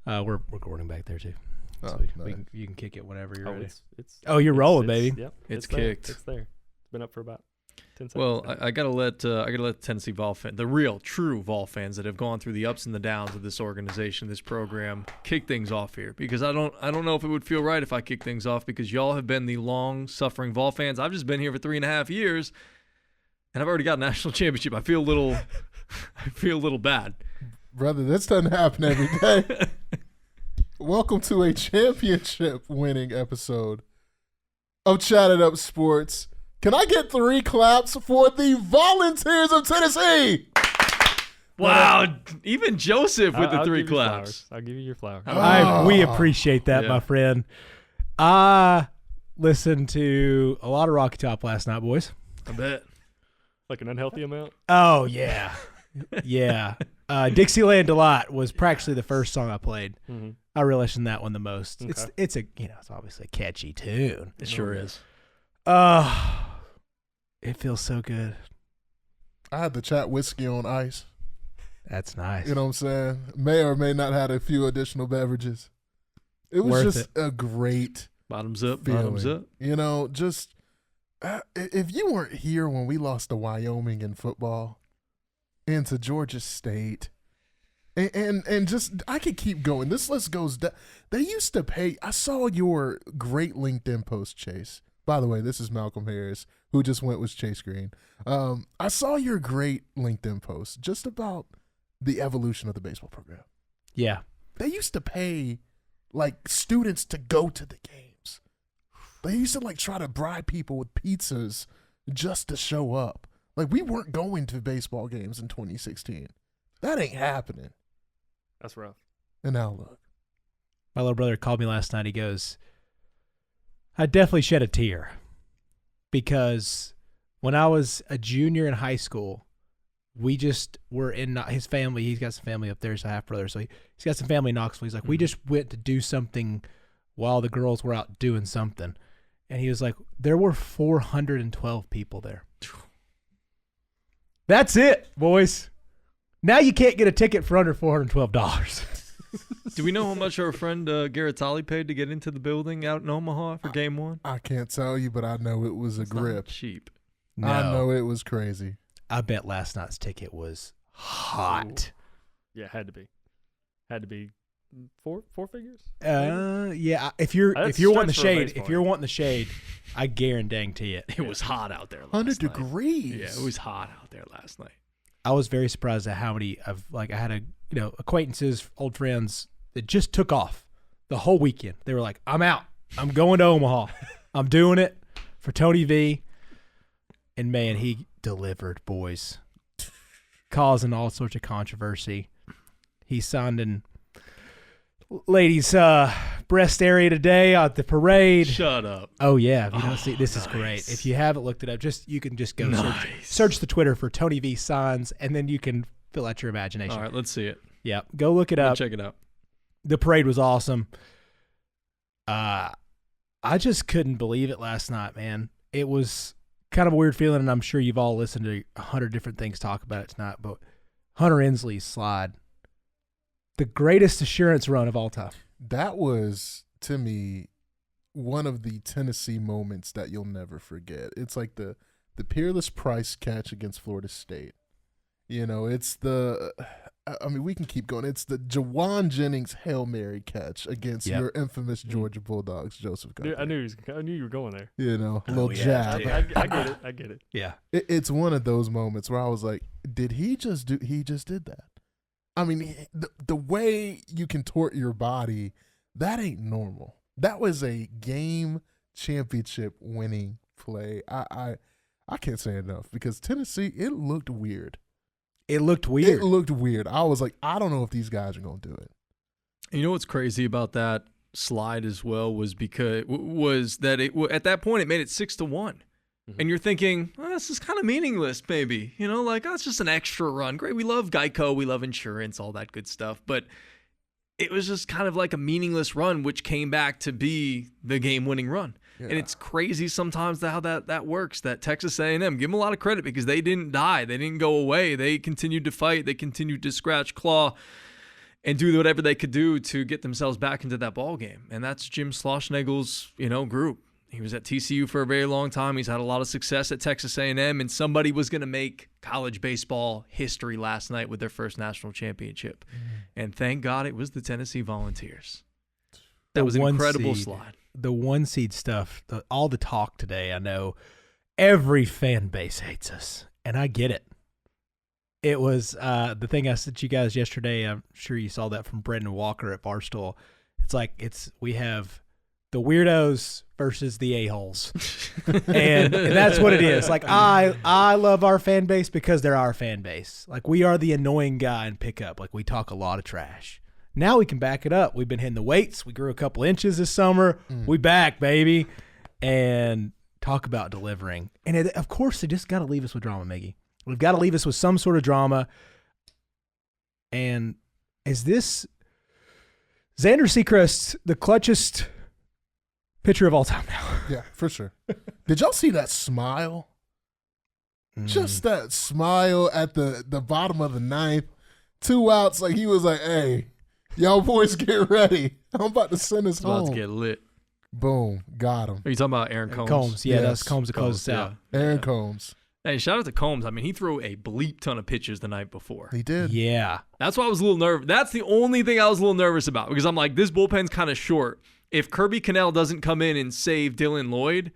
We're recording back there too. Oh, So nice. you can kick it whenever you're ready. You're rolling, baby. Yep, It's there. kicked. It's there. It's been up for about 10 seconds. Well, now. I gotta let the Tennessee Vol fan, the real, true Vol fans that have gone through the ups and the downs of this organization, this program, kick things off here, because I don't know if it would feel right if I kick things off, because y'all have been the long-suffering Vol fans. I've just been here for 3.5 years, and I've already got a national championship. I feel a little, bad. Brother, this doesn't happen every day. Welcome to a championship-winning episode of Chatt It Up Sports. Can I get 3 claps for the Volunteers of Tennessee? Wow, even Joseph with the I'll 3 give you claps. flowers. I'll give you your flowers. We appreciate that, Yeah. my friend. I listened to a lot of Rocky Top last night, boys. I bet. Like an unhealthy amount? Oh, yeah. Yeah. Dixieland Delight was practically the first song I played. Mm-hmm. I relish in that one the most. Okay. It's it's obviously a catchy tune. It sure is. It feels so good. I had the Chat whiskey on ice. That's nice. You know what I'm saying? May or may not have a few additional beverages. It was Worth just a great Bottoms up, feeling. bottoms up. You know, just if you weren't here when we lost to Wyoming in football and to Georgia State, and just I could keep going. This list goes down. They used to pay. I saw your great LinkedIn post, Chase. By the way, this is Malcolm Harris, who just went with Chase Green. I saw your great LinkedIn post just about the evolution of the baseball program. Yeah. They used to pay like students to go to the games. They used to like try to bribe people with pizzas just to show up. Like we weren't going to baseball games in 2016. That ain't happening. That's rough. And now look. My little brother called me last night. He goes, I definitely shed a tear because when I was a junior in high school, we just were in his family. He's got some family up there. He's a half brother. So he's got some family in Knoxville. He's like, we just went to do something while the girls were out doing something. And he was like, there were 412 people there. That's it, boys. Now you can't get a ticket for under $412. Do we know how much our friend Garrett Tolley paid to get into the building out in Omaha for game 1? I can't tell you, but I know it was a It's not grip. cheap. No. I know it was crazy. I bet last night's ticket was hot. Yeah, had to be. Had to be four figures? Yeah. If you're That's wanting the stretch for a shade, baseball if you're wanting the shade, I guarantee it. It was hot out there last 100 night. degrees. Yeah, it was hot out there last night. I was very surprised at how many of I had acquaintances, old friends that just took off the whole weekend. They were like, I'm out. I'm going to Omaha. I'm doing it for Tony V. And man, he delivered, boys. Causing all sorts of controversy. He signed in ladies' breast area today at the parade. Shut up. Oh yeah, if you don't see, this is nice. great. If you haven't looked it up, you can just go Nice. search the Twitter for Tony V signs, and then you can fill out your imagination. All right, let's see it. Yeah, go look it Go up. check it out. The parade was awesome. I just couldn't believe it last night, man. It was kind of a weird feeling, and I'm sure you've all listened to 100 different things talk about it tonight, but Hunter Ensley's slide, the greatest assurance run of all time. That was, to me, one of the Tennessee moments that you'll never forget. It's like the Peerless Price catch against Florida State. You know, it's we can keep going. It's the Jawan Jennings Hail Mary catch against your infamous Georgia Bulldogs, Joseph Guthrie. I knew you were going there. You know, a little yeah, jab. I get it. Yeah. It's one of those moments where I was like, he just did that. I mean, the way you contort your body, that ain't normal. That was a game championship winning play. I can't say enough because Tennessee, it looked weird. It looked weird. It looked weird. I was like, I don't know if these guys are going to do it. You know what's crazy about that slide as well was that at that point it made it 6-1. Mm-hmm. And you're thinking, this is kind of meaningless, maybe. You know, like, it's just an extra run. Great, we love Geico, we love insurance, all that good stuff. But it was just kind of like a meaningless run, which came back to be the game-winning run. Yeah. And it's crazy sometimes how that works, that Texas A&M, give them a lot of credit because they didn't die. They didn't go away. They continued to fight. They continued to scratch claw. and do whatever they could do to get themselves back into that ball game. And that's Jim Schlossnagle's, group. He was at TCU for a very long time. He's had a lot of success at Texas A&M, and somebody was going to make college baseball history last night with their first national championship. And thank God it was the Tennessee Volunteers. That was an incredible slide. The 1 seed stuff, all the talk today, I know every fan base hates us, and I get it. It was the thing I sent you guys yesterday. I'm sure you saw that from Brendan Walker at Barstool. It's like we have the weirdos versus the a-holes. and that's what it is. Like, I love our fan base because they're our fan base. Like, we are the annoying guy in pickup. Like, we talk a lot of trash. Now we can back it up. We've been hitting the weights. We grew a couple inches this summer. We back, baby. And talk about delivering. And of course, they just got to leave us with drama, Miggy. We've got to leave us with some sort of drama. And is this Xander Sechrist the clutchest pitcher of all time now? Yeah, for sure. Did y'all see that smile? Just that smile at the bottom of the ninth. 2 outs, like he was like, hey, y'all boys get ready. I'm about to send us home. About to get lit. Boom. Got him. Are you talking about Aaron Combs? Combs, yeah, Yes. that's Combs that closes us out. Aaron Combs. Hey, shout out to Combs. I mean, he threw a bleep ton of pitches the night before. He did. Yeah. That's why I was a little nervous. That's the only thing I was a little nervous about because I'm like, this bullpen's kind of short. If Kirby Cannell doesn't come in and save Dylan Lloyd,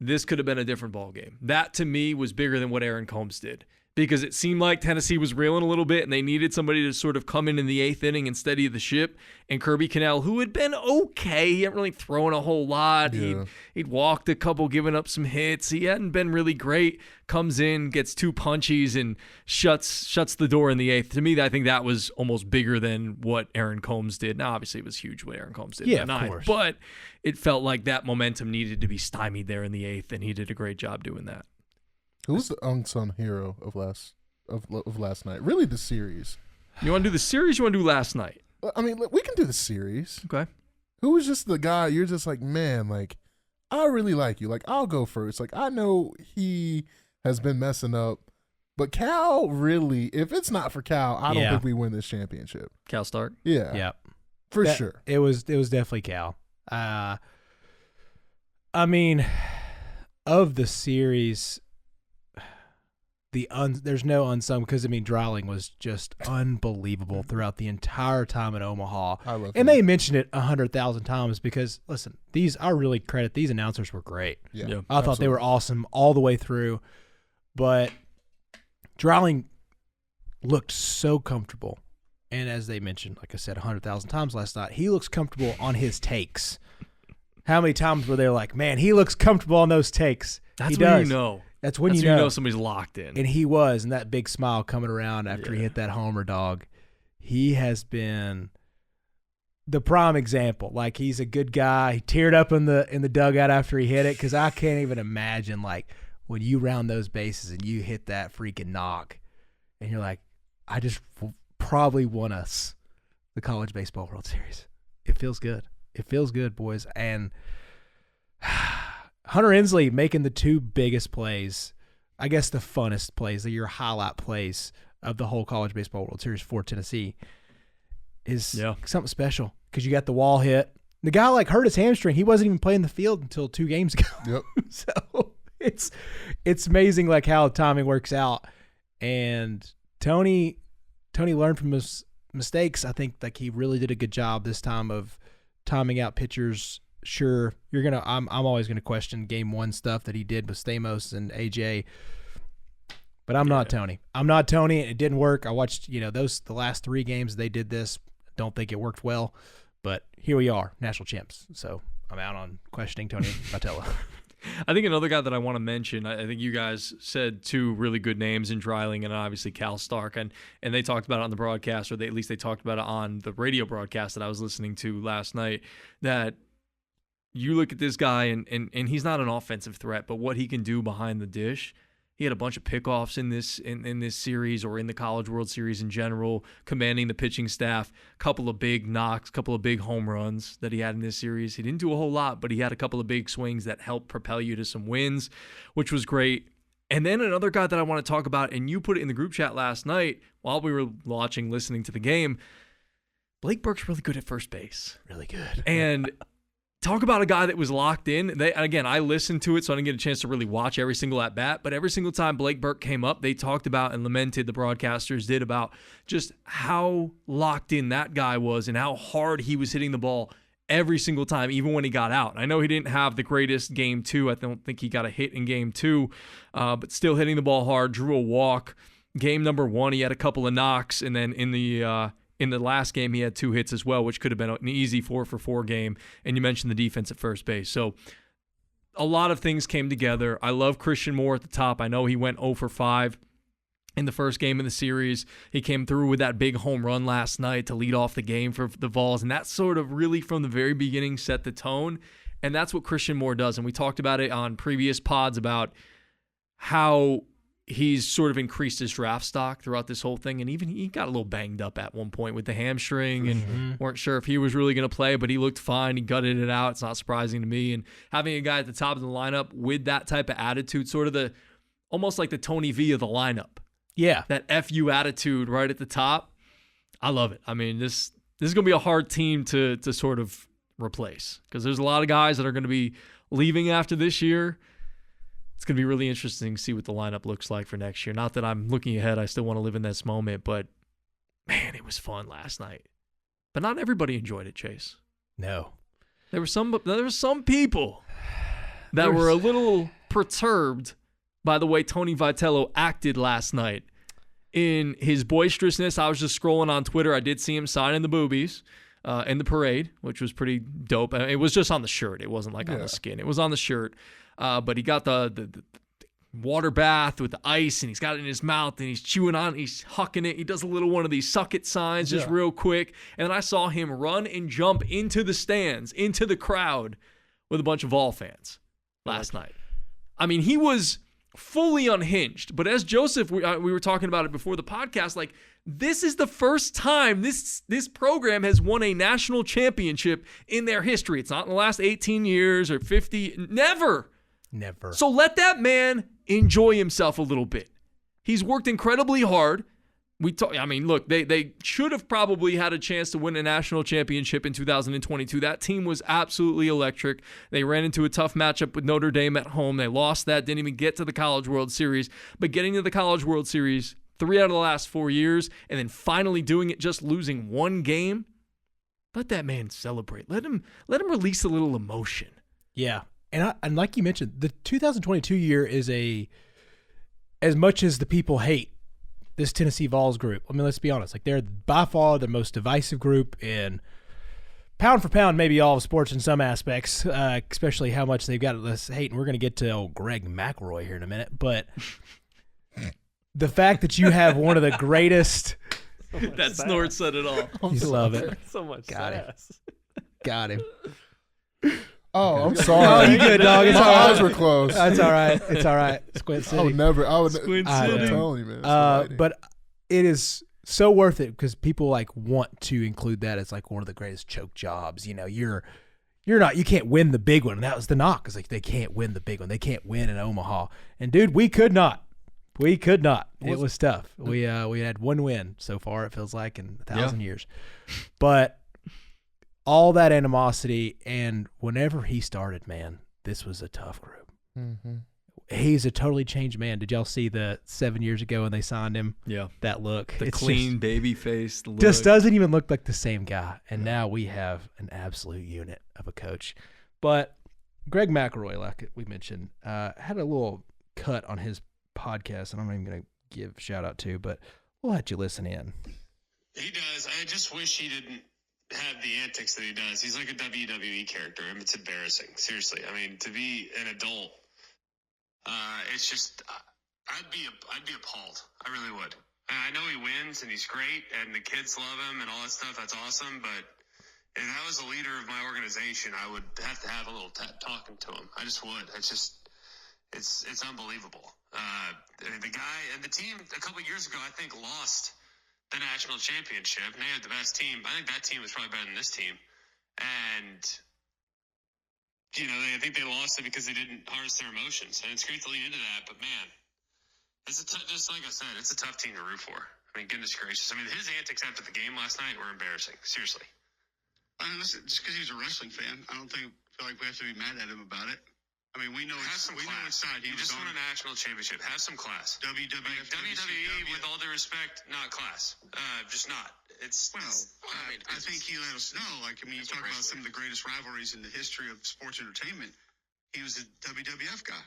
this could have been a different ball game. That, to me, was bigger than what Aaron Combs did because it seemed like Tennessee was reeling a little bit and they needed somebody to sort of come in the 8th inning and steady the ship. And Kirby Cannell, who had been okay, he hadn't really thrown a whole lot. Yeah. He'd walked a couple, given up some hits. He hadn't been really great. Comes in, gets 2 punchies, and shuts the door in the 8th. To me, I think that was almost bigger than what Aaron Combs did. Now, obviously, it was huge what Aaron Combs did in the 9th. Of course. But it felt like that momentum needed to be stymied there in the 8th, and he did a great job doing that. Who's the unsung hero of last night? Really, the series. You want to do the series? You want to do last night? I mean, we can do the series. Okay. Who was just the guy you're just like, man, like, I really like you. Like, I'll go first. Like, I know he has been messing up, but Cal really, if it's not for Cal, I don't think we win this championship. Cal Stark? Yeah. Yeah. For sure. It was definitely Cal. I mean, of the series, there's no unsung because, I mean, Dreiling was just unbelievable throughout the entire time in Omaha. I love and they mentioned it 100,000 times because, listen, I really credit these announcers were great. Yeah. I thought they were awesome all the way through. But Dreiling looked so comfortable. And as they mentioned, like I said 100,000 times last night, he looks comfortable on his takes. How many times were they like, man, he looks comfortable on those takes? That's he when does. you know. That's when That's you when know somebody's locked in. And he was, and that big smile coming around after he hit that homer, dog. He has been the prime example. Like, he's a good guy. He teared up in the dugout after he hit it because I can't even imagine, like, when you round those bases and you hit that freaking knock and you're like, I just probably won us the College Baseball World Series. It feels good. It feels good, boys. And Hunter Hensley making the 2 biggest plays, I guess the funnest plays, your highlight plays of the whole College Baseball World Series for Tennessee is something special because you got the wall hit. The guy hurt his hamstring. He wasn't even playing the field until 2 games ago. Yep. So it's amazing how timing works out. And Tony learned from his mistakes. I think he really did a good job this time of timing out pitchers. Sure, I'm always gonna question Game 1 stuff that he did with Stamos and AJ, but I'm not Tony. I'm not Tony, and it didn't work. I watched the last 3 games they did this. Don't think it worked well, but here we are, national champs. So I'm out on questioning Tony Vitello. I think another guy that I want to mention, I think you guys said 2 really good names in Dreiling and obviously Cal Stark, and they talked about it on the broadcast, or at least they talked about it on the radio broadcast that I was listening to last night, that you look at this guy and he's not an offensive threat, but what he can do behind the dish. He had a bunch of pickoffs in this series or in the College World Series in general, commanding the pitching staff, couple of big knocks, couple of big home runs that he had in this series. He didn't do a whole lot, but he had a couple of big swings that helped propel you to some wins, which was great. And then another guy that I want to talk about, and you put it in the group chat last night while we were listening to the game, Blake Burke's really good at first base. Really good. And talk about a guy that was locked in. I listened to it, so I didn't get a chance to really watch every single at-bat, but every single time Blake Burke came up, they talked about and lamented, the broadcasters did, about just how locked in that guy was and how hard he was hitting the ball every single time, even when he got out. I know he didn't have the greatest game 2. I don't think he got a hit in game 2, but still hitting the ball hard, drew a walk. Game number 1, he had a couple of knocks, and then in the last game, he had 2 hits as well, which could have been an easy 4-for-4 game. And you mentioned the defense at first base. So a lot of things came together. I love Christian Moore at the top. I know he went 0-for-5 in the first game of the series. He came through with that big home run last night to lead off the game for the Vols. And that sort of really, from the very beginning, set the tone. And that's what Christian Moore does. And we talked about it on previous pods about how he's sort of increased his draft stock throughout this whole thing, and even he got a little banged up at one point with the hamstring and weren't sure if he was really going to play, but he looked fine. He gutted it out. It's not surprising to me. And having a guy at the top of the lineup with that type of attitude, sort of almost like the Tony V of the lineup. Yeah. That FU attitude right at the top. I love it. I mean, this is going to be a hard team to sort of replace, because there's a lot of guys that are going to be leaving after this year. It's going to be really interesting to see what the lineup looks like for next year. Not that I'm looking ahead. I still want to live in this moment, but man, it was fun last night. But not everybody enjoyed it, Chase. No. There were some people that were a little perturbed by the way Tony Vitello acted last night. In his boisterousness, I was just scrolling on Twitter. I did see him signing the boobies in the parade, which was pretty dope. It was just on the shirt. It wasn't like on the skin. It was on the shirt. But he got the water bath with the ice, and he's got it in his mouth, and he's chewing on it, he's hucking it. He does a little one of these suck it signs just real quick. And then I saw him run and jump into the stands, into the crowd with a bunch of Vol fans last night. I mean, he was fully unhinged. But as Joseph, we were talking about it before the podcast, like, this is the first time this program has won a national championship in their history. It's not in the last 18 years or 50. Never. So let that man enjoy himself a little bit. He's worked incredibly hard. Look, they should have probably had a chance to win a national championship in 2022. That team was absolutely electric. They ran into a tough matchup with Notre Dame at home. They lost that, didn't even get to the College World Series. But getting to the College World Series 3 out of the last 4 years, and then finally doing it, just losing one game, let that man celebrate. Let him release a little emotion. Yeah. And like you mentioned, the 2022 year is as much as the people hate this Tennessee Vols group. I mean, let's be honest. Like, they're by far the most divisive group in pound for pound, maybe all of sports in some aspects, especially how much they've got this hate. And we're going to get to old Greg McElroy here in a minute. But the fact that you have one of the greatest. That snort said it all. You love it. So much sass. Got him. Oh, I'm sorry. Oh, you good, dog. It's My all right. eyes were closed. It's all right. It's all right. Squint City. I would never. Squint I'm City. telling you, man. But it is so worth it because people like want to include that as like one of the greatest choke jobs. You know, you can't win the big one. And that was the knock. It's like they can't win the big one. They can't win in Omaha. And dude, we could not. It was tough. We had one win so far. It feels like in 1,000 years, but all that animosity, and whenever he started, man, this was a tough group. Mm-hmm. He's a totally changed man. Did y'all see the 7 years ago when they signed him? Yeah. That look. The clean baby face look. Just doesn't even look like the same guy. And now we have an absolute unit of a coach. But Greg McElroy, like we mentioned, had a little cut on his podcast, and I'm not even going to give a shout out to, but we'll let you listen in. He does. I just wish he didn't have the antics that he does. He's like a WWE character. I mean, it's embarrassing. Seriously. I mean, to be an adult, it's just, I'd be appalled. I really would. I know he wins and he's great and the kids love him and all that stuff. That's awesome. But if I was the leader of my organization, I would have to have a little talking to him. I just would. It's unbelievable. The guy and the team a couple of years ago, I think, lost the national championship. And they had the best team. I think that team was probably better than this team. And, I think they lost it because they didn't harness their emotions. And it's great to lead into that. But, man, just like I said, it's a tough team to root for. I I mean, goodness gracious. I mean, his antics after the game last night were embarrassing. Seriously. I mean, listen, just because he's a wrestling fan, I don't feel like we have to be mad at him about it. I mean, we know Have some class. know which side he You was just on. won a national championship. Have some class. WWF, WWE, with all due respect, not class. Just not. I think he let us know. Like, I mean, you talk about some of the greatest rivalries in the history of sports entertainment. He was a WWF guy.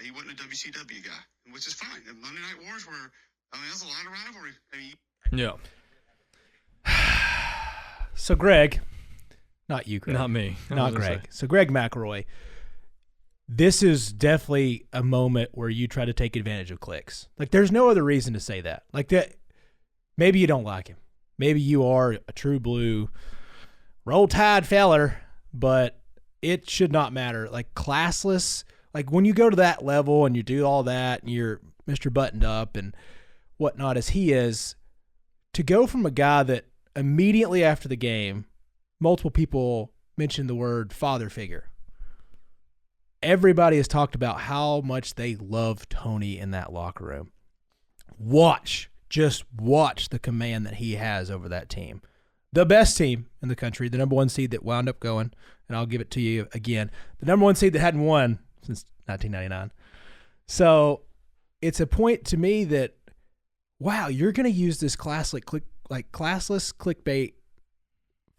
He wasn't a WCW guy, which is fine. And Monday Night Wars were, I mean, that's a lot of rivalry. I mean, Yeah. So Greg, not you, Greg. Not me. Not Greg. So Greg McElroy, this is definitely a moment where you try to take advantage of clicks. Like, there's no other reason to say that. Like, that, maybe you don't like him. Maybe you are a true blue roll tide feller, but it should not matter. Like, classless, like when you go to that level and you do all that and you're Mr. Buttoned Up and whatnot as he is, to go from a guy that immediately after the game, multiple people mentioned the word father figure. Everybody has talked about how much they love Tony in that locker room. Just watch the command that he has over that team. The best team in the country, the number one seed that wound up going, and I'll give it to you again, the number one seed that hadn't won since 1999. So it's a point to me that, wow, you're going to use this classless clickbait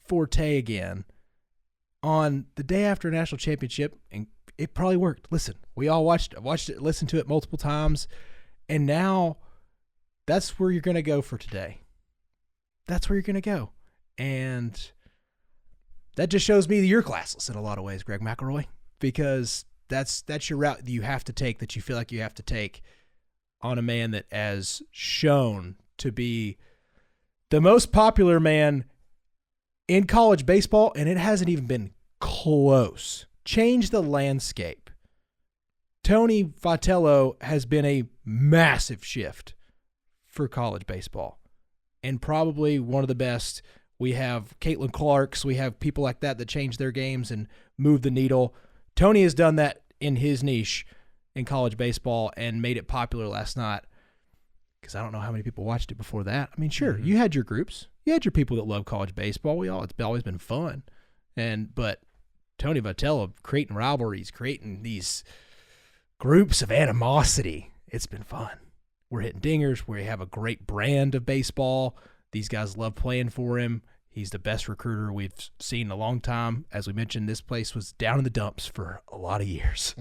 forte again on the day after a national championship, and it probably worked. Listen, we all watched it, listened to it multiple times, and now that's where you're going to go for today. That's where you're going to go. And that just shows me that you're classless in a lot of ways, Greg McElroy, because that's your route that you have to take, that you feel like you have to take on a man that has shown to be the most popular man in college baseball, and it hasn't even been close. Change the landscape. Tony Vitello has been a massive shift for college baseball and probably one of the best. We have Caitlin Clarks. We have people like that change their games and move the needle. Tony has done that in his niche in college baseball and made it popular last night, because I don't know how many people watched it before that. I mean, sure, you had your groups. You had your people that love college baseball. It's always been fun. But Tony Vitello creating rivalries, creating these groups of animosity. It's been fun. We're hitting dingers. We have a great brand of baseball. These guys love playing for him. He's the best recruiter we've seen in a long time. As we mentioned, this place was down in the dumps for a lot of years.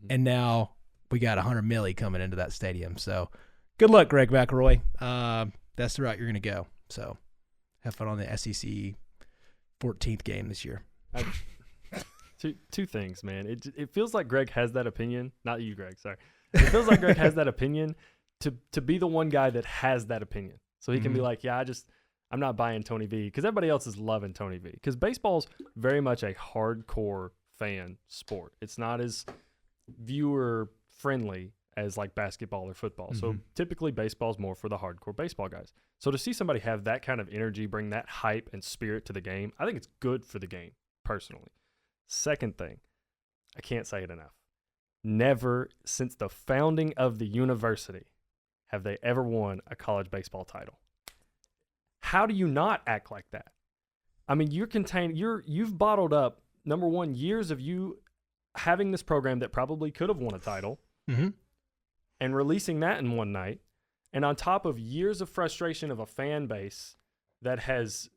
And now we got $100 million coming into that stadium. So good luck, Greg McElroy. That's the route you're going to go. So have fun on the SEC 14th game this year. Two things, man. It feels like Greg has that opinion. Not you, Greg. Sorry. It feels like Greg has that opinion to be the one guy that has that opinion. So he can be like, yeah, I'm not buying Tony V, because everybody else is loving Tony V. Because baseball's very much a hardcore fan sport. It's not as viewer friendly as like basketball or football. So typically baseball's more for the hardcore baseball guys. So to see somebody have that kind of energy, bring that hype and spirit to the game, I think it's good for the game, personally. Second thing, I can't say it enough. Never since the founding of the university have they ever won a college baseball title. How do you not act like that? I mean, you've bottled up, number one, years of you having this program that probably could have won a title and releasing that in one night. And on top of years of frustration of a fan base that has,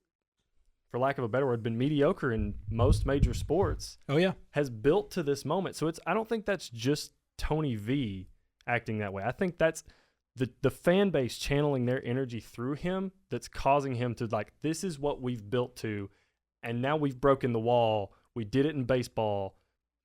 for lack of a better word, been mediocre in most major sports. Oh, yeah. Has built to this moment. So I don't think that's just Tony V acting that way. I think that's the fan base channeling their energy through him that's causing him to, like, this is what we've built to, and now we've broken the wall. We did it in baseball.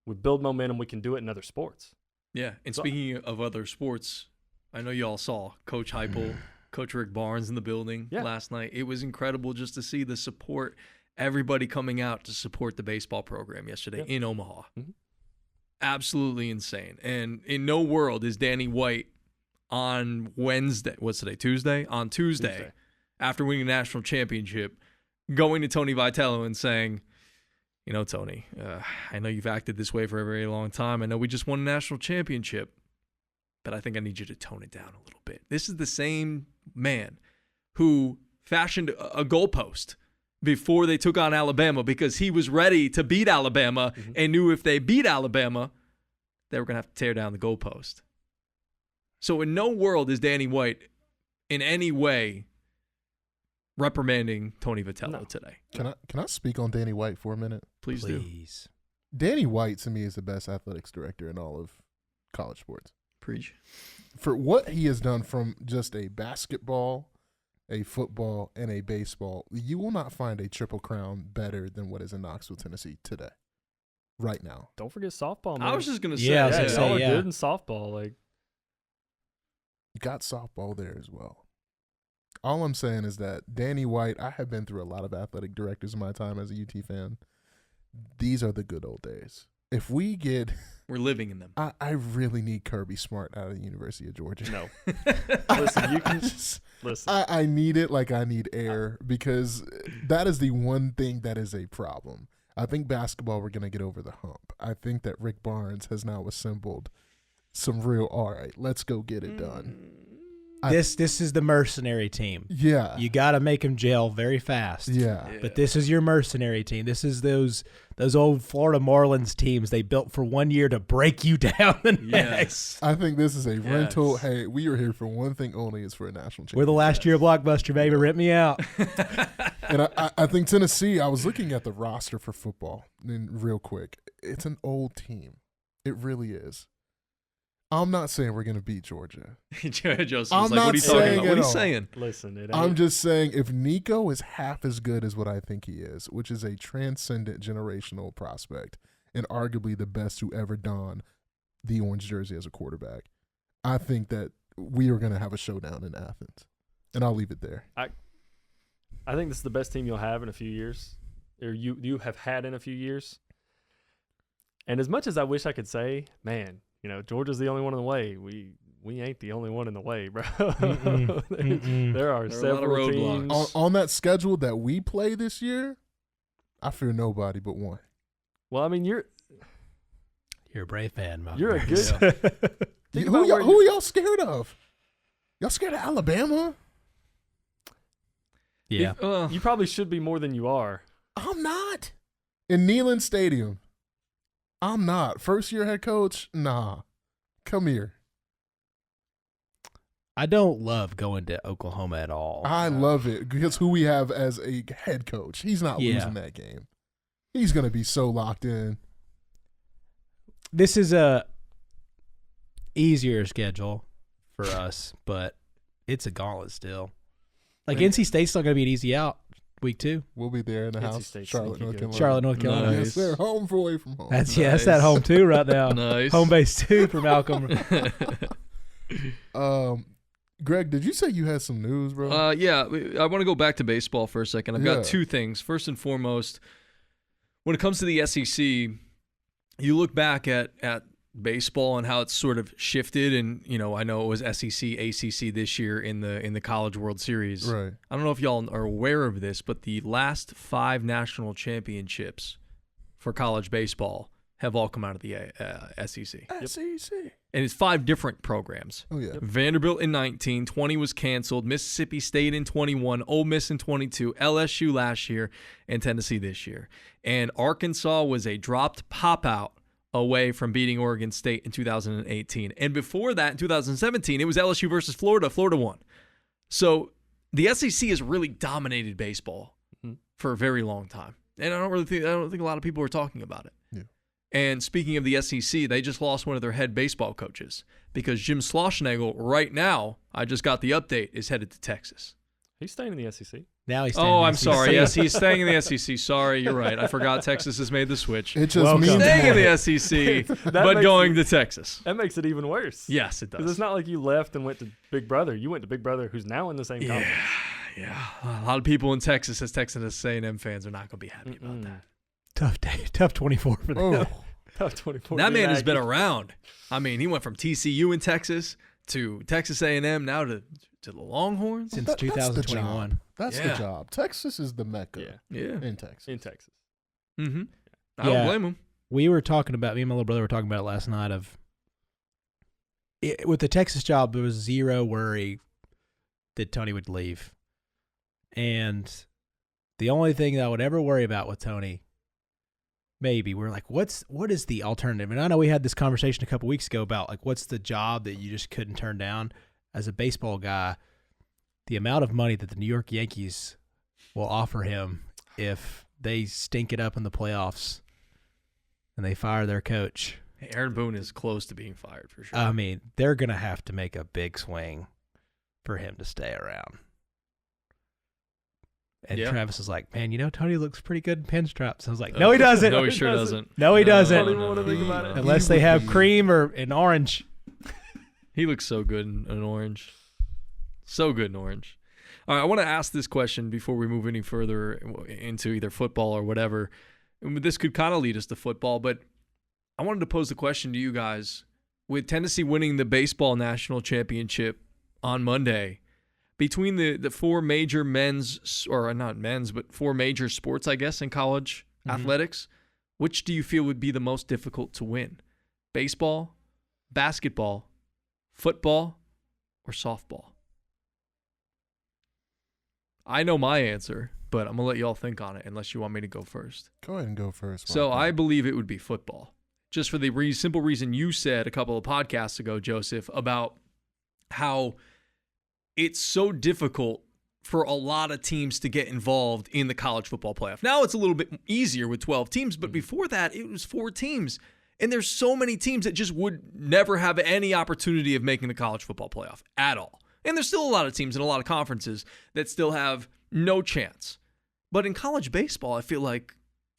We build momentum. We can do it in other sports. Yeah, and speaking of other sports, I know you all saw Coach Heupel, Coach Rick Barnes in the building last night. It was incredible just to see the support, everybody coming out to support the baseball program yesterday in Omaha. Absolutely insane. And in no world is Danny White on Wednesday, what's today, Tuesday? On Tuesday, after winning a national championship, going to Tony Vitello and saying, you know, Tony, I know you've acted this way for a very long time. I know we just won a national championship, but I think I need you to tone it down a little bit. This is the same man who fashioned a goalpost before they took on Alabama because he was ready to beat Alabama and knew if they beat Alabama, they were going to have to tear down the goalpost. So in no world is Danny White in any way reprimanding Tony Vitello today. Can I speak on Danny White for a minute? Please do. Danny White, to me, is the best athletics director in all of college sports. Preach. For what he has done from just a basketball, a football, and a baseball, you will not find a triple crown better than what is in Knoxville, Tennessee today, right now. Don't forget softball, man. I was just going to say. Yeah, I was gonna y'all say, are good in softball. Like, Got softball there as well. All I'm saying is that Danny White, I have been through a lot of athletic directors in my time as a UT fan. These are the good old days. If we get... We're living in them. I really need Kirby Smart out of the University of Georgia. no. Listen, you can listen. I need it like I need air because that is the one thing that is a problem. I think basketball, we're going to get over the hump. I think that Rick Barnes has now assembled some real, all right, let's go get it done. This is the mercenary team. Yeah. You got to make them gel very fast. Yeah. But this is your mercenary team. This is those old Florida Marlins teams they built for 1 year to break you down the next. I think this is a rental. Hey, we are here for one thing only. It's for a national championship. We're the last year Blockbuster, baby. Rip me out. And I think Tennessee, I was looking at the roster for football and real quick. It's an old team. It really is. I'm not saying we're going to beat Georgia. Joseph's I'm like, not what are you talking saying about? it What are you all. saying? Listen, it ain't. I'm just saying if Nico is half as good as what I think he is, which is a transcendent generational prospect and arguably the best who ever donned the orange jersey as a quarterback, I think that we are going to have a showdown in Athens. And I'll leave it there. I think this is the best team you'll have in a few years, or you have had in a few years. And as much as I wish I could say, man, you know, Georgia's the only one in the way. We ain't the only one in the way, bro. There are several teams On that schedule that we play this year, I fear nobody but one. Well, I mean, you're You're a brave man, Mo. a good. Who are y'all scared of? Y'all scared of Alabama? Yeah. You probably should be more than you are. I'm not. In Neyland Stadium, I'm not. First year head coach, nah. Come here. I don't love going to Oklahoma at all. I love it because who we have as a head coach, he's not losing that game. He's going to be so locked in. This is a easier schedule for us, but it's a gauntlet still. Like NC State's still going to be an easy out week 2. We'll be there in the NC house. State's Charlotte, sneaky North good. Carolina. Charlotte, North Carolina. Yes, they're home for away from home. That's that home too right now. Nice. Home base 2 for Malcolm. Greg, did you say you had some news, bro? Yeah, I want to go back to baseball for a second. I've Yeah. got 2 things. First and foremost, when it comes to the SEC, you look back at baseball and how it's sort of shifted, and I know it was SEC, ACC this year in the College World Series. Right. I don't know if y'all are aware of this, but the last 5 national championships for college baseball have all come out of the SEC. SEC. And it's 5 different programs. Oh, yeah. Vanderbilt in 19, 20 was canceled, Mississippi State in 21, Ole Miss in 22, LSU last year, and Tennessee this year. And Arkansas was a dropped pop-out away from beating Oregon State in 2018. And before that, in 2017, it was LSU versus Florida. Florida won. So the SEC has really dominated baseball for a very long time. And I don't think a lot of people are talking about it. Yeah. And speaking of the SEC, they just lost one of their head baseball coaches because Jim Schlossnagle right now, I just got the update, is headed to Texas. He's staying in the SEC. Now he's staying in Oh, the I'm SEC. sorry. Yes, he's staying in the SEC. Sorry, you're right. I forgot Texas has made the switch. It just Welcome. means Staying in more. the SEC, That but makes going to Texas. That makes it even worse. Yes, it Because does. it's not like you left and went to Big Brother. You went to Big Brother, who's now in the same conference. Yeah. A lot of people in Texas, as Texas A&M fans, are not going to be happy about that. Tough day. Tough 24 for them. Oh, Tough 24. That man has Aggie. been around. I mean, he went from TCU in Texas to Texas A&M, now to the Longhorns. Since that's the 2021. job. That's the Yeah. job. Texas is the mecca Yeah. in Texas. in Texas. Mm-hmm. I don't Yeah. blame him. We were talking about, me and my little brother were talking about it last night with the Texas job, there was zero worry that Tony would leave. And the only thing that I would ever worry about with Tony, maybe, we're like, what is the alternative? And I know we had this conversation a couple weeks ago about like, what's the job that you just couldn't turn down as a baseball guy? The amount of money that the New York Yankees will offer him if they stink it up in the playoffs and they fire their coach. Aaron Boone is close to being fired for sure. I mean, they're going to have to make a big swing for him to stay around. And Yeah. Travis was like, man, Tony looks pretty good in pinstripes. I was like, no, he doesn't. No, he sure doesn't. No, he doesn't. I don't even want to think about it. Unless they have cream or an orange. He looks so good in orange. So good in orange. All right, I want to ask this question before we move any further into either football or whatever. This could kind of lead us to football, but I wanted to pose the question to you guys. With Tennessee winning the baseball national championship on Monday, between the four major men's, or not men's, but four major sports, I guess, in college athletics, which do you feel would be the most difficult to win? Baseball, basketball, football, or softball? I know my answer, but I'm going to let y'all think on it unless you want me to go first. Go ahead and go first. So Marco. I believe it would be football. Just for the simple reason you said a couple of podcasts ago, Joseph, about how it's so difficult for a lot of teams to get involved in the college football playoff. Now it's a little bit easier with 12 teams, but before that it was 4 teams. And there's so many teams that just would never have any opportunity of making the college football playoff at all. And there's still a lot of teams in a lot of conferences that still have no chance. But in college baseball, I feel like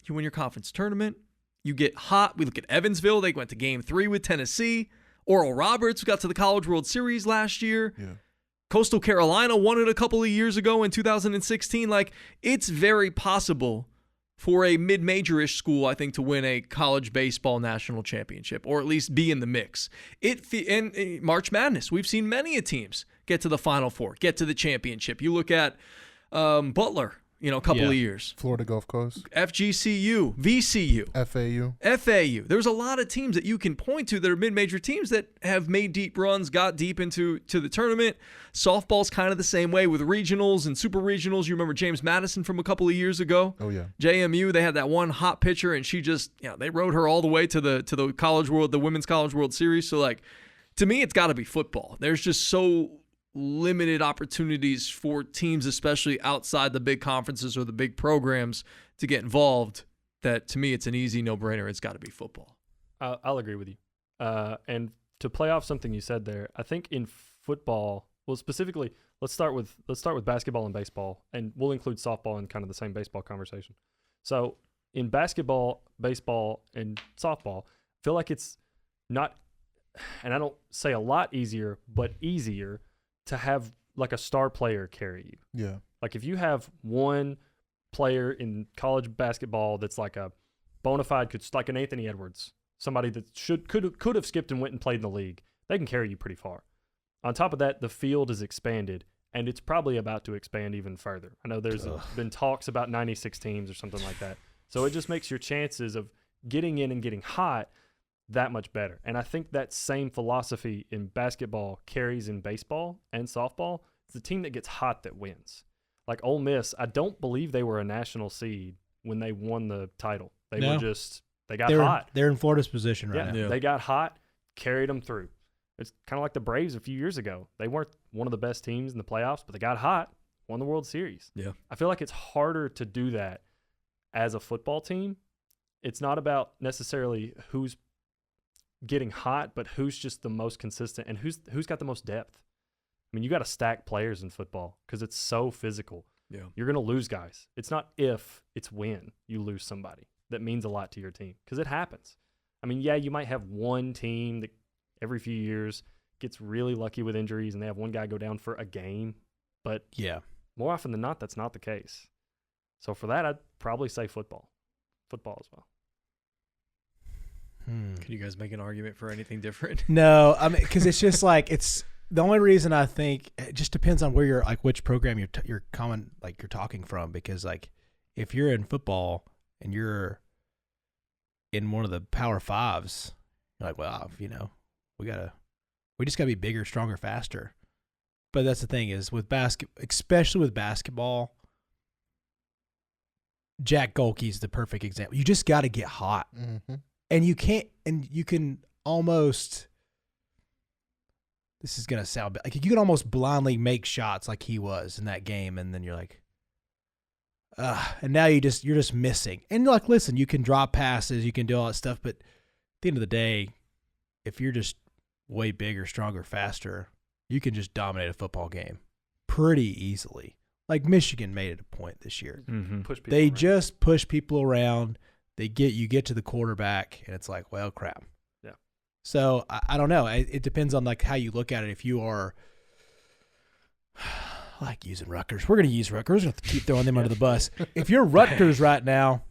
you win your conference tournament, you get hot. We look at Evansville. They went to Game 3 with Tennessee. Oral Roberts got to the College World Series last year. Yeah. Coastal Carolina won it a couple of years ago in 2016. Like, it's very possible for a mid-major-ish school, I think, to win a college baseball national championship, or at least be in the mix. And March Madness, we've seen many teams get to the Final Four, get to the championship. You look at Butler, a couple of years. Florida Gulf Coast. FGCU, VCU. FAU. There's a lot of teams that you can point to that are mid-major teams that have made deep runs, got deep into the tournament. Softball's kind of the same way with regionals and super regionals. You remember James Madison from a couple of years ago? Oh, yeah. JMU, they had that one hot pitcher, and she just, they rode her all the way to the College World, the Women's College World Series. So, like, to me, it's got to be football. There's just so limited opportunities for teams, especially outside the big conferences or the big programs, to get involved, that to me it's an easy no-brainer. It's got to be football. I'll agree with you. And to play off something you said there, I think in football, well, specifically, let's start with basketball and baseball, and we'll include softball in kind of the same baseball conversation. So in basketball, baseball, and softball, I feel like it's not, and I don't say a lot easier, but easier to have like a star player carry you. Yeah. Like if you have one player in college basketball that's like a bona fide, like an Anthony Edwards, somebody that could have skipped and went and played in the league, they can carry you pretty far. On top of that, the field is expanded, and it's probably about to expand even further. I know there's been talks about 96 teams or something like that. So it just makes your chances of getting in and getting hot that much better. And I think that same philosophy in basketball carries in baseball and softball. It's the team that gets hot that wins. Like Ole Miss, I don't believe they were a national seed when they won the title. They got hot. They're in Florida's position right now. Yeah, they got hot, carried them through. It's kind of like the Braves a few years ago. They weren't one of the best teams in the playoffs, but they got hot, won the World Series. Yeah. I feel like it's harder to do that as a football team. It's not about necessarily who's getting hot, but who's just the most consistent and who's got the most depth. I mean, you got to stack players in football because it's so physical. Yeah. You're going to lose guys. It's not if, it's when you lose somebody that means a lot to your team, because it happens. I mean, yeah, you might have one team that every few years gets really lucky with injuries and they have one guy go down for a game, but Yeah. more often than not, that's not the case. So for that, I'd probably say football as well. Can you guys make an argument for anything different? No, I mean, because it's just like, it's the only reason I think it just depends on where you're, like, which program you're talking from. Because, like, if you're in football and you're in one of the Power Fives, you're like, well, we just got to be bigger, stronger, faster. But that's the thing is with especially with basketball, Jack Golke's the perfect example. You just got to get hot. Mm-hmm. And you can't, and you can almost, this is going to sound bad, like you can almost blindly make shots like he was in that game. And then you're like, and now you're just missing. And like, listen, you can drop passes, you can do all that stuff. But at the end of the day, if you're just way bigger, stronger, faster, you can just dominate a football game pretty easily. Like Michigan made it a point this year. Mm-hmm. Push people They around. just push people around. You get to the quarterback, and it's like, well, crap. Yeah. So I don't know. It depends on like how you look at it. If you are like using Rutgers, we're going to use Rutgers. We're going to keep throwing them under the bus. If you're Rutgers right now,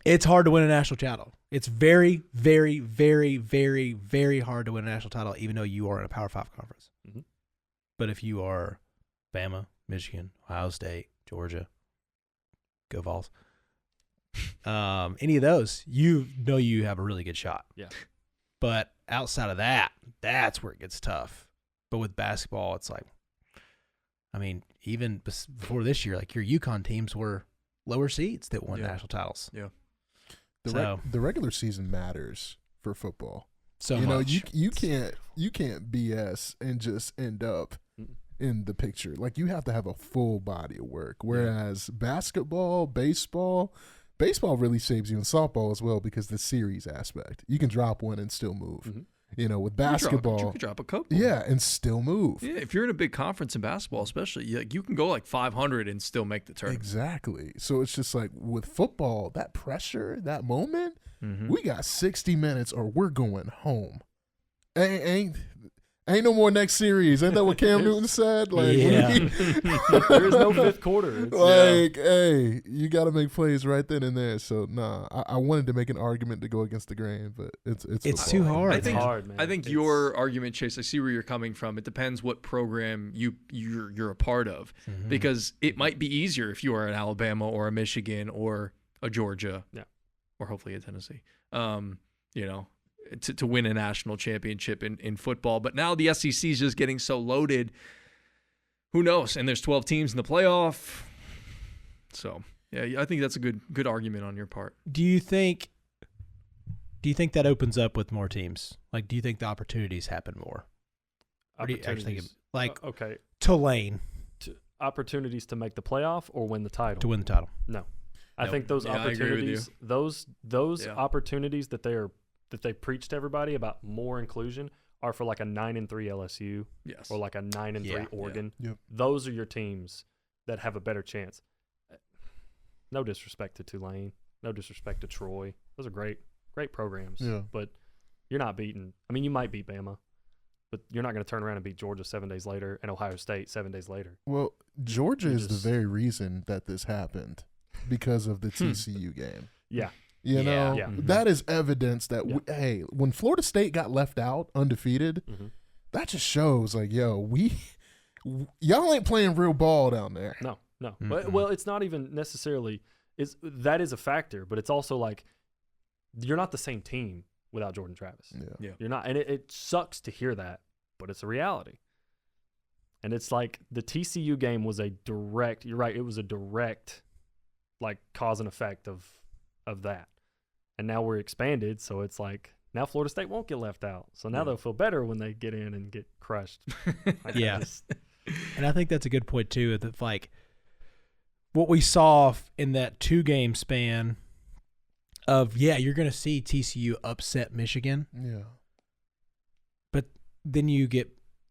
it's hard to win a national title. It's very, very, very, very, very hard to win a national title, even though you are in a Power 5 conference. Mhm. But if you are Bama, Michigan, Ohio State, Georgia, go Vols. Any of those, you know you have a really good shot. Yeah. But outside of that, that's where it gets tough. But with basketball, it's like, I mean, even before this year, like your UConn teams were lower seeds that won national titles. Yeah. The regular season matters for football. So you know, much. you can't BS and just end up in the picture. Like you have to have a full body of work. Whereas basketball, baseball really saves you in softball as well because the series aspect. You can drop one and still move. Mm-hmm. You know, with basketball, you could drop a couple. yeah, and still move. Yeah, if you're in a big conference in basketball, especially, you can go like 500 and still make the tournament. Exactly. So it's just like with football, that pressure, that moment, Mm-hmm. we got 60 minutes or we're going home. Ain't no more next series. Ain't that what Cam Newton said? Like, Yeah. There is no fifth quarter. It's, like, hey, you got to make plays right then and there. So, nah, I wanted to make an argument to go against the grain, but it's It's football. too hard. It's hard, man. I think It's- your argument, Chase, I see where you're coming from. It depends what program you're a part of, Mm-hmm. because it might be easier if you are an Alabama or a Michigan or a Georgia, or hopefully a Tennessee, to win a national championship in football. But now the SEC is just getting so loaded. Who knows? And there's 12 teams in the playoff. So, yeah, I think that's a good argument on your part. Do you think that opens up with more teams? Like, do you think the opportunities happen more? Or do you actually think, Opportunities. like Okay. Tulane Opportunities to make the playoff or win the title? to win the title? No. I think those Yeah, I agree with you. opportunities, those Yeah. opportunities that they preach to everybody about more inclusion are for like a 9-3 LSU Yes. or like a 9-3 Yeah. Oregon. Yeah. Yep. Those are your teams that have a better chance. No disrespect to Tulane, no disrespect to Troy. Those are great programs. Yeah. But you're not beating. I mean, you might beat Bama, but you're not going to turn around and beat Georgia 7 days later and Ohio State 7 days later. Well, Georgia You is just- the very reason that this happened because of the TCU game. Yeah. You know, Yeah. that is evidence that, Yeah. when Florida State got left out undefeated, Mhm. that just shows like, yo, y'all ain't playing real ball down there. No. Mm-mm. Well, it's not even necessarily that is a factor, but it's also like you're not the same team without Jordan Travis. Yeah. You're not, and it sucks to hear that, but it's a reality. And it's like the TCU game was a direct. You're right. It was a direct, like, cause and effect of that. And now we're expanded, so it's like now Florida State won't get left out. So now they'll feel better when they get in and get crushed. Like, Yeah. And I think that's a good point too. That like what we saw in that 2-game span of you're going to see TCU upset Michigan, Yeah. but then you get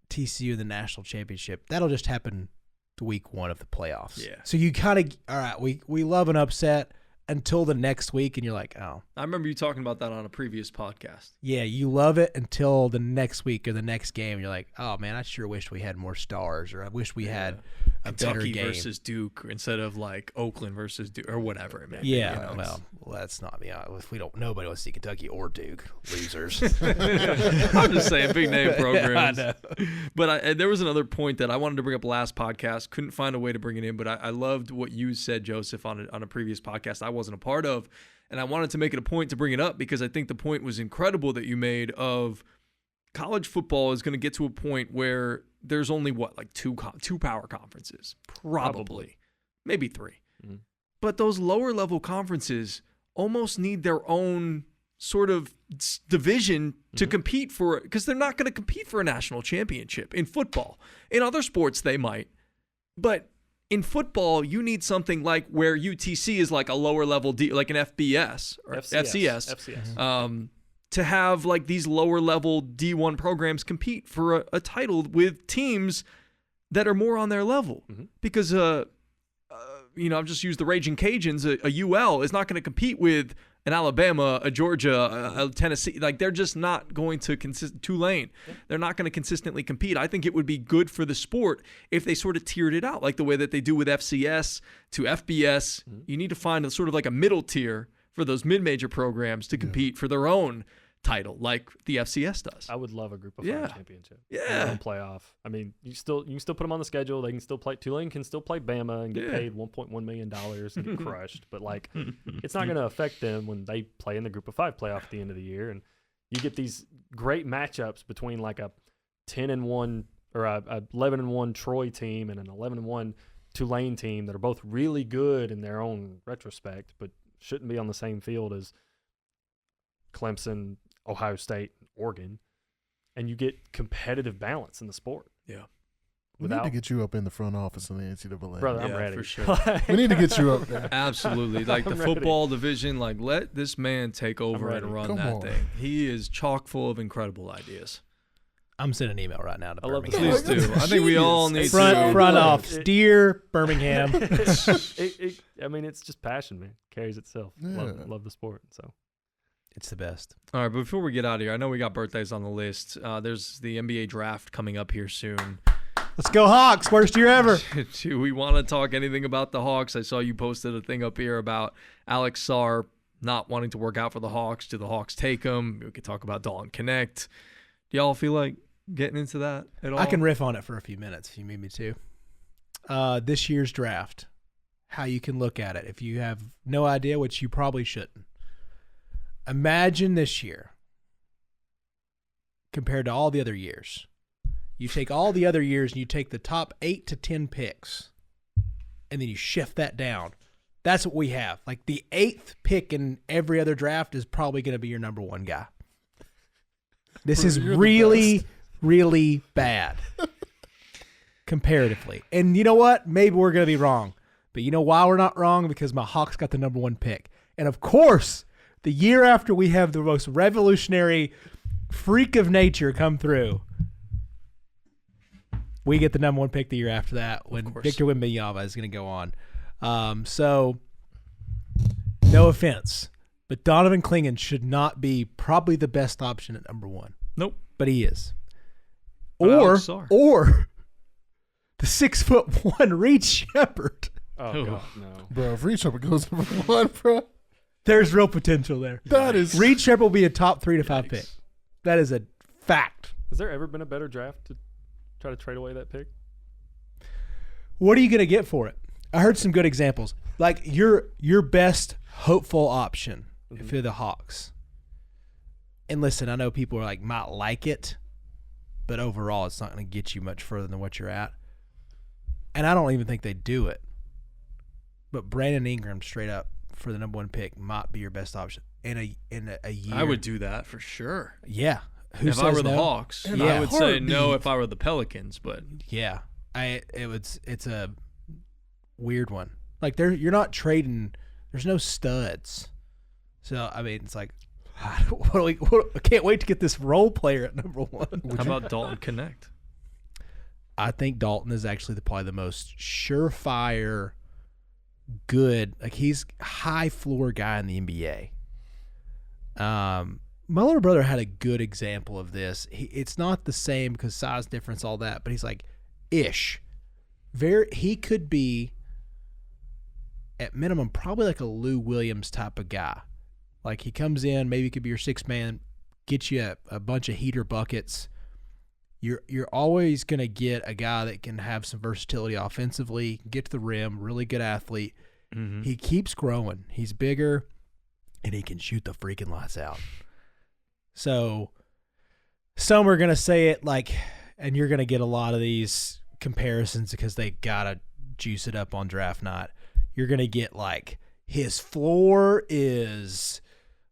TCU in the national championship. That'll just happen to week 1 of the playoffs. Yeah. So you kind of all right. We love an upset until the next week, and you're like, oh. I remember you talking about that on a previous podcast. Yeah, you love it until the next week or the next game. You're like, oh, man, I sure wish we had more stars, or I wish we had a better Kentucky game. versus Duke instead of like Oakland versus Duke or whatever it may be. Yeah, you know, it's- well, that's not me. Nobody wants to see Kentucky or Duke, losers. I'm just saying, big name programs. I know. But there was another point that I wanted to bring up last podcast. Couldn't find a way to bring it in, but I loved what you said, Joseph, on a previous podcast I wasn't a part of. And I wanted to make it a point to bring it up because I think the point was incredible that you made of college football is going to get to a point where there's only, like two power conferences? Probably. Maybe 3. Mhm. but those lower level conferences almost need their own sort of division to compete for, because they're not going to compete for a national championship in football. In other sports, they might. But in football, you need something like where UTC is like a lower level, like an FBS or FCS. To have like these lower level D1 programs compete for a title with teams that are more on their level. Because, I've just used the Raging Cajuns. A UL is not going to compete with an Alabama, a Georgia, a Tennessee. Like, they're just not going to Tulane. They're not going to consistently compete. I think it would be good for the sport if they sort of tiered it out, like the way that they do with FCS to FBS. You need to find a sort of like a middle tier for those mid-major programs to compete for their own title, like the FCS does. I would love a group of 5 championship. Playoff. I mean, you can still put them on the schedule. They can still play. Tulane can still play Bama and get paid $1.1 million and get crushed. But like, it's not going to affect them when they play in the group of 5 playoff at the end of the year. And you get these great matchups between like a 10-1 or a 11-1 Troy team and an 11-1 Tulane team that are both really good in their own retrospect, but shouldn't be on the same field as Clemson, Ohio State, Oregon, and you get competitive balance in the sport. Yeah. We need to get you up in the front office in the NCAA. Brother, I'm ready. For sure. We need to get you up there. Absolutely. Like the football division, like let this man take over and run that thing. He is chock full of incredible ideas. I'm sending an email right now to Birmingham. Please do. I think we all need front office. Dear Birmingham. It's just passion, man. Carries itself. Love the sport. So it's the best. All right, but before we get out of here, I know we got birthdays on the list. There's the NBA draft coming up here soon. Let's go Hawks. Worst year ever. Do we want to talk anything about the Hawks? I saw you posted a thing up here about Alex Sarr not wanting to work out for the Hawks. Do the Hawks take him? We could talk about Dalton Connect. Do y'all feel like getting into that at all? I can riff on it for a few minutes if you need me to. This year's draft, how you can look at it if you have no idea, which you probably shouldn't. Imagine this year compared to all the other years. You take all the other years and you take the top 8 to 10 picks and then you shift that down. That's what we have. Like the 8th pick in every other draft is probably going to be your number 1 guy. This is really, really bad comparatively. And you know what? Maybe we're going to be wrong. But you know why we're not wrong? Because my Hawks got the number 1 pick. And of course, the year after we have the most revolutionary freak of nature come through, we get the number 1 pick the year after that when Victor Wembanyama is going to go on. So, no offense, but Donovan Clingan should not be probably the best option at number 1. Nope. But he is. Or the 6'1" Reed Shepherd. Oh, God, no. Bro, if Reed Shepherd goes number 1, bro. There's real potential there. That is. Reed Shepherd will be a top 3 to 5 pick. That is a fact. Has there ever been a better draft to try to trade away that pick? What are you going to get for it? I heard some good examples. Like your best hopeful option if you're the Hawks. And listen, I know people are might like it, but overall it's not going to get you much further than what you're at. And I don't even think they do it. But Brandon Ingram straight up for the number 1 pick might be your best option in a year. I would do that for sure. Yeah. If I were the Hawks, I would say no if I were the Pelicans, but yeah, it's a weird one. Like you're not trading. There's no studs, so I mean it's like, I can't wait to get this role player at number 1. How about Dalton Connect? I think Dalton is actually probably the most surefire, good. Like he's high floor guy in the NBA. My little brother had a good example of this. It's not the same because size difference, all that, but he's like, ish. He could be, at minimum, probably like a Lou Williams type of guy. Like he comes in, maybe could be your 6th man, get you a bunch of heater buckets. You're always going to get a guy that can have some versatility offensively, get to the rim, really good athlete. Mm-hmm. He keeps growing. He's bigger, and he can shoot the freaking lights out. So some are going to say it and you're going to get a lot of these comparisons because they got to juice it up on draft night. you're going to get like his floor is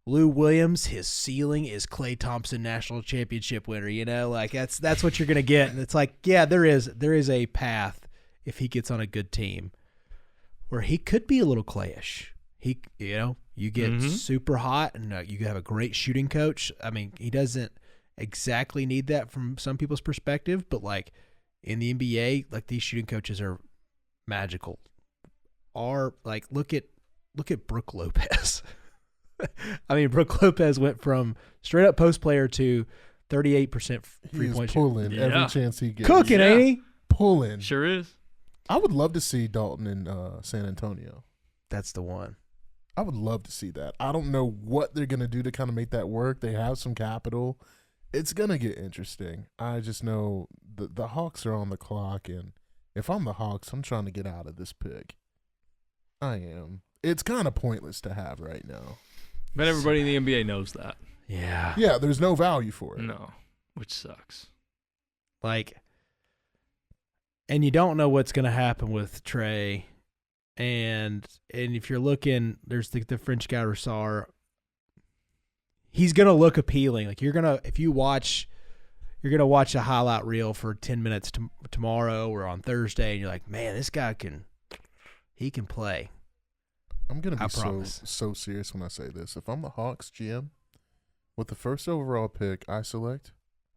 Lou Williams, his ceiling is Klay Thompson, national championship winner. You know, like that's what you're going to get. And it's like, yeah, there is a path if he gets on a good team where he could be a little Clayish. You get super hot and you have a great shooting coach. I mean, he doesn't exactly need that from some people's perspective, but like in the NBA, like these shooting coaches are magical. Like look at Brook Lopez. I mean, Brook Lopez went from straight up post player to 38% free point shooting. Pulling every chance he gets. Cooking, ain't he? Pulling. Sure is. I would love to see Dalton in San Antonio. That's the one. I would love to see that. I don't know what they're going to do to kind of make that work. They have some capital. It's going to get interesting. I just know the Hawks are on the clock, and if I'm the Hawks, I'm trying to get out of this pick. I am. It's kind of pointless to have right now. But everybody in the NBA knows that. Yeah. Yeah, there's no value for it. No, which sucks. Like, and you don't know what's going to happen with Trey. And if you're looking, there's the French guy Rossard. He's gonna look appealing. Like you're gonna watch a highlight reel for 10 minutes tomorrow or on Thursday, and you're like, man, this guy can play. I'm gonna be so serious when I say this. If I'm the Hawks GM, with the first overall pick, I select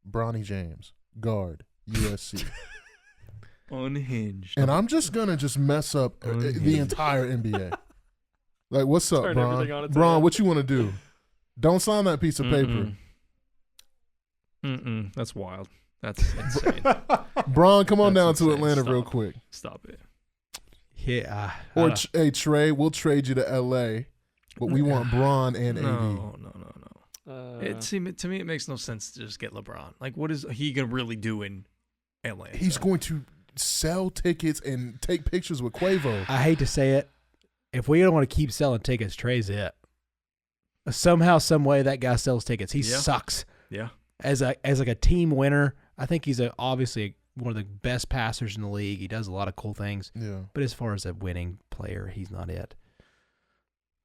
Bronny James, guard, USC. Unhinged. And I'm just gonna mess up the entire NBA. Like, what's up, Bron? Bron, what you want to do? Don't sign that piece of paper. That's wild. That's insane. Bron, come on That's down insane. to Atlanta real Stop. quick. Stop it. Yeah. Or hey Trey, we'll trade you to LA, but we want Bron and AD. No. To me, it makes no sense to just get LeBron. Like, what is he gonna really do in Atlanta? He's going to sell tickets and take pictures with Quavo. I hate to say it. If we don't want to keep selling tickets, Trey's it. Somehow, some way, that guy sells tickets. He sucks. Yeah. As like a team winner, I think he's obviously one of the best passers in the league. He does a lot of cool things. Yeah. But as far as a winning player, he's not it.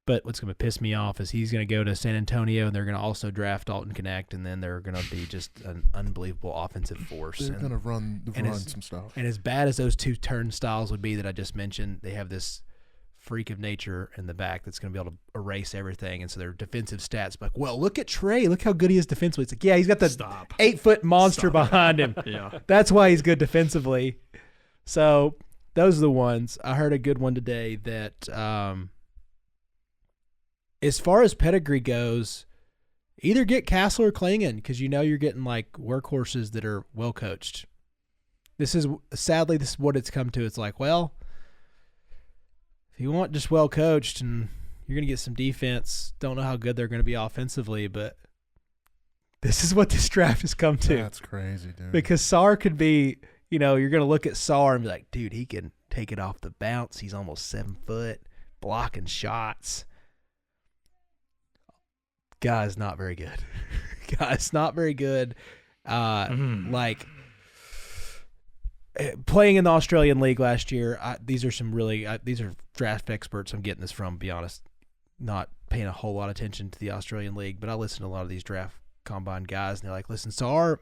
But what's going to piss me off is he's going to go to San Antonio, and they're going to also draft Dalton Connect, and then they're going to be just an unbelievable offensive force. They're going to run some stuff. And as bad as those two turnstiles would be that I just mentioned, they have this freak of nature in the back that's going to be able to erase everything. And so their defensive stats, like, well, look at Trey. Look how good he is defensively. It's like, yeah, he's got the 8-foot monster behind him. Yeah. That's why he's good defensively. So those are the ones. I heard a good one today that as far as pedigree goes, either get Castle or Klingon because you're getting like workhorses that are well coached. This is what it's come to. It's like, well, if you want just well coached and you're going to get some defense, don't know how good they're going to be offensively, but this is what this draft has come to. That's crazy, dude. Because Sarr could be, you're going to look at Sarr and be like, dude, he can take it off the bounce. He's almost 7 foot, blocking shots. Guy's not very good. Guy's not very good. Like playing in the Australian League last year, these are draft experts I'm getting this from, to be honest. Not paying a whole lot of attention to the Australian League, but I listen to a lot of these draft combine guys, and they're like, listen, Sarr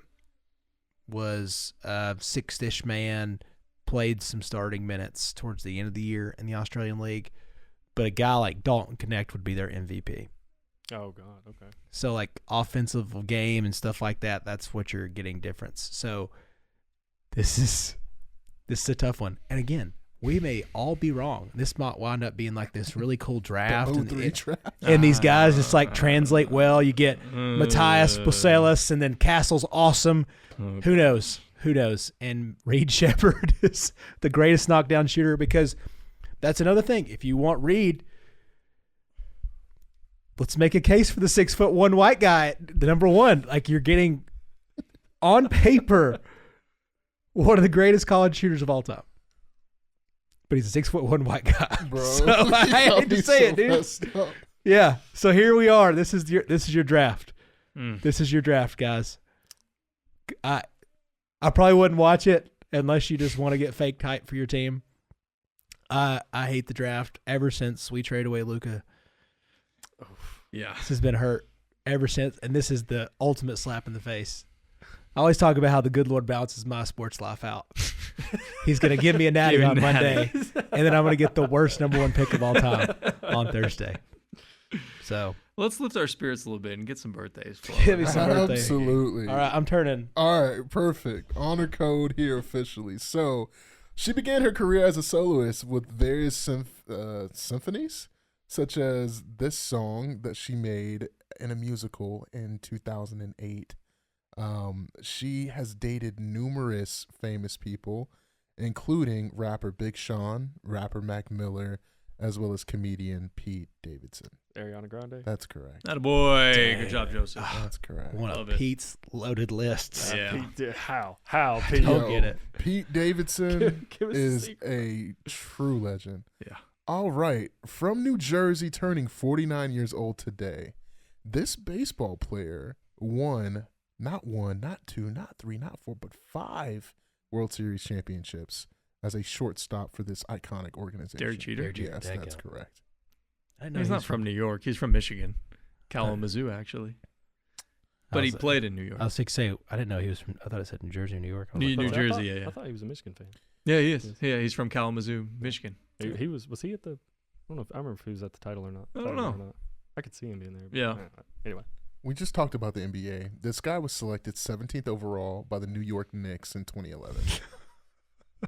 was a 6-ish man, played some starting minutes towards the end of the year in the Australian League, but a guy like Dalton Connect would be their MVP. Oh, God, okay. So, like, offensive game and stuff like that, that's what you're getting difference. So, this is a tough one. And, again, we may all be wrong. This might wind up being, like, this really cool draft. And these guys just, like, translate well. You get Matthias Bocelis, and then Castle's awesome. Who knows? And Reed Shepherd is the greatest knockdown shooter because that's another thing. If you want Reed, let's make a case for the 6'1" white guy, the number one. Like, you're getting on paper one of the greatest college shooters of all time. But he's a 6'1" white guy. Bro, so I hate to say it, dude. Yeah. So here we are. This is your draft. This is your draft, guys. I probably wouldn't watch it unless you just want to get fake hype for your team. I hate the draft ever since we traded away Luka. Yeah. This has been hurt ever since, and this is the ultimate slap in the face. I always talk about how the good Lord balances my sports life out. He's going to give me a natty Give me on natty. Monday, and then I'm going to get the worst number 1 pick of all time on Thursday. So Let's lift our spirits a little bit and get some birthdays. Give me some birthday. Absolutely. All right, I'm turning. All right, perfect. Honor code here officially. So, she began her career as a soloist with various symphonies, such as this song that she made in a musical in 2008. She has dated numerous famous people, including rapper Big Sean, rapper Mac Miller, as well as comedian Pete Davidson. Ariana Grande. That's correct. Attaboy. Dang. Good job, Joseph. That's correct. One Love of it. Pete's loaded lists. Yeah. Pete, how Pete? Don't Yo, get it. Pete Davidson Give us the is secret. a true legend. Yeah. All right. From New Jersey, turning 49 years old today, this baseball player won not 1, not 2, not 3, not 4, but 5 World Series championships as a shortstop for this iconic organization. Derek Jeter? Derek Jeter, Yes, thank that's you. correct. I didn't know He's he not was from New York. He's from Michigan. Kalamazoo, actually. But he played in New York. I was going to say, I didn't know he was from, I thought it said New Jersey or New York. I was New like, I Jersey, thought- yeah. I thought he was a Michigan fan. Yeah, he is. Yes. Yeah, he's from Kalamazoo, Michigan. He was he at the? I don't know. I remember if he was at the title or not. I don't know. Or not. I could see him being there. But Yeah. Anyway. We just talked about the NBA. This guy was selected 17th overall by the New York Knicks in 2011.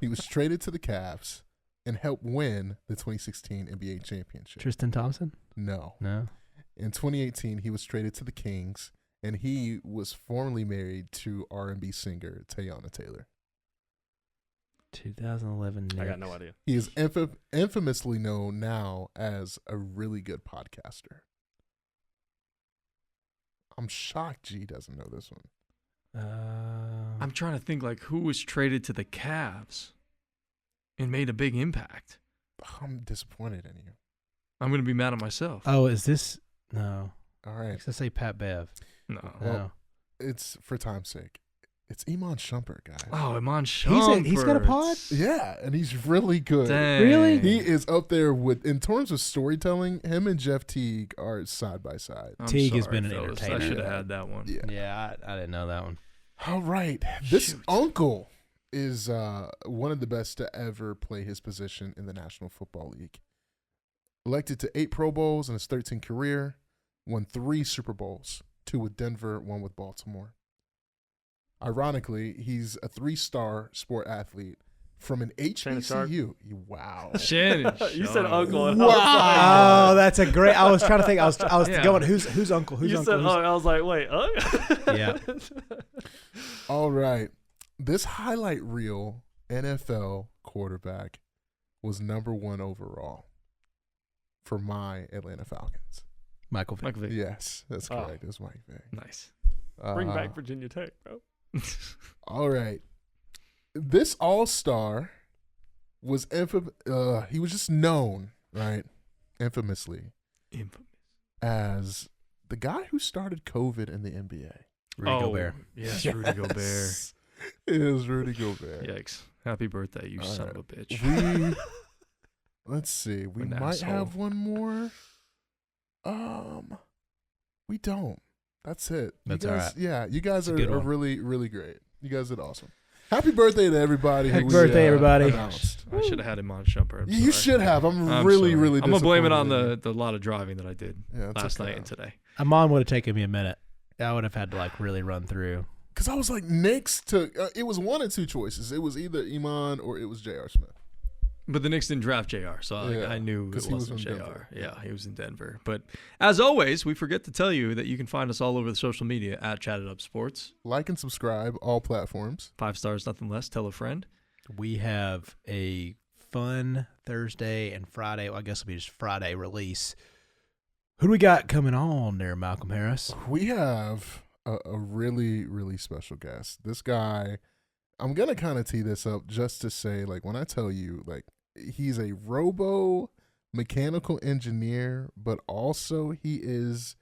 He was traded to the Cavs and helped win the 2016 NBA championship. Tristan Thompson? No. No. In 2018, he was traded to the Kings, and he was formerly married to R&B singer Teyana Taylor. 2011 I got Knicks. no idea. He is infamously known now as a really good podcaster. I'm shocked G doesn't know this one. I'm trying to think like who was traded to the Cavs and made a big impact. I'm disappointed in you. I'm going to be mad at myself. Oh, is this? No. All I right. was going to say Pat Bev. No. Well, No. It's for time's sake. It's Iman Shumpert, guys. Oh, Iman Shumpert. He's got a pod? Yeah, and he's really good. Dang. Really? He is up there with, in terms of storytelling, him and Jeff Teague are side by side. I'm Teague has sorry, been an fellas. entertainer. I should have Yeah. had that one. Yeah. Yeah, I didn't know that one. All right. This Shoot. uncle is one of the best to ever play his position in the National Football League. Elected to 8 Pro Bowls in his 13 career, won 3 Super Bowls, 2 with Denver, 1 with Baltimore. Ironically, he's a 3-star sport athlete from an Shannon Sharp? HBCU. Wow. Shannon. You said Sharp. uncle. And Wow. Oh, that's a great. I was trying to think. I was Yeah. going. Who's uncle? Who's you uncle? said, Who's- I was like, wait, Yeah. All right. This highlight reel NFL quarterback was number 1 overall for my Atlanta Falcons. Michael Vick. Michael Vick. Yes, that's Oh. correct. It was Mike Vick. Nice. Bring back Virginia Tech, bro. All right. This all-star was he was just known, right, infamously Infamous. as the guy who started COVID in the NBA. Rudy Gobert. Yes, Rudy Gobert. Yes. It is Rudy Gobert. Yikes. Happy birthday, you All son right. of a bitch. Let's see. We An might asshole. have one more. We don't. That's it. That's you all guys, right. Yeah, you guys It's a are good one. really, really great. You guys did awesome. Happy birthday to everybody. Happy who birthday, everybody. announced. I should have had Iman Shumpert. I'm You sorry. should have. I'm I'm really, sorry. really I'm going to blame it on disappointed. the lot of driving that I did Yeah, it's last okay. night and today. Amon would have taken me a minute. I would have had to like really run through. Because I was like, Knicks took. It was one of 2 choices. It was either Iman or it was J.R. Smith. But the Knicks didn't draft JR, so Yeah, I knew it 'cause he was wasn't in JR. Denver. Yeah, he was in Denver. But as always, we forget to tell you that you can find us all over the social media at Chatt It Up Sports. Like and subscribe, all platforms. 5 stars, nothing less. Tell a friend. We have a fun Thursday and Friday. Well, I guess it'll be just Friday release. Who do we got coming on there, Malcolm Harris? We have a really, really special guest. This guy, I'm going to kind of tee this up just to say, like, when I tell you, like, he's a robo mechanical engineer, but also he is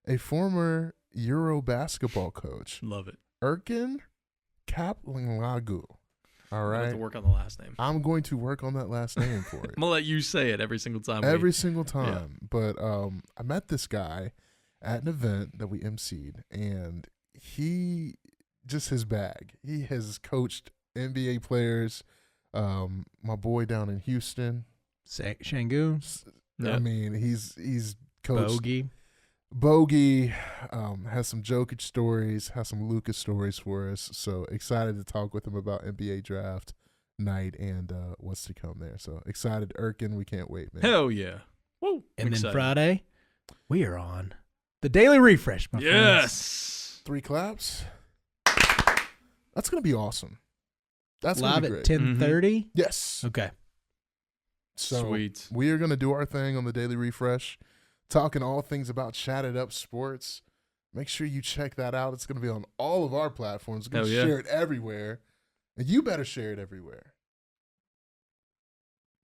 a former Euro basketball coach. Love it. Erkin Kaplanglagu. All I have right. to work on the last name. I'm going to work on that last name for it. I'm gonna let you say it every single time. Every single time. But I met this guy at an event that we emceed, and he just his bag. He has coached NBA players. My boy down in Houston. Shangoon, I Yep. mean, he's coached Bogey. has some Jokic stories, has some Lucas stories for us. So excited to talk with him about NBA draft night and what's to come there. So excited, Erkin. We can't wait, man. Hell yeah. Woo. And then Excited. Friday, we are on the Daily Refresh, my friends. Yes. 3 claps. That's gonna be awesome. That's Live gonna be at great. 10:30. Yes. Okay. So Sweet. we are gonna do our thing on the Daily Refresh, talking all things about Chatt It Up Sports. Make sure you check that out. It's gonna be on all of our platforms. We're gonna Hell yeah. share it everywhere, and you better share it everywhere.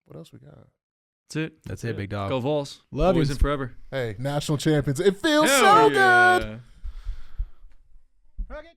What else we got? That's it. That's it, big dog. Go Vols. Love Always you. and forever. Hey, national champions! It feels Hell so yeah. good.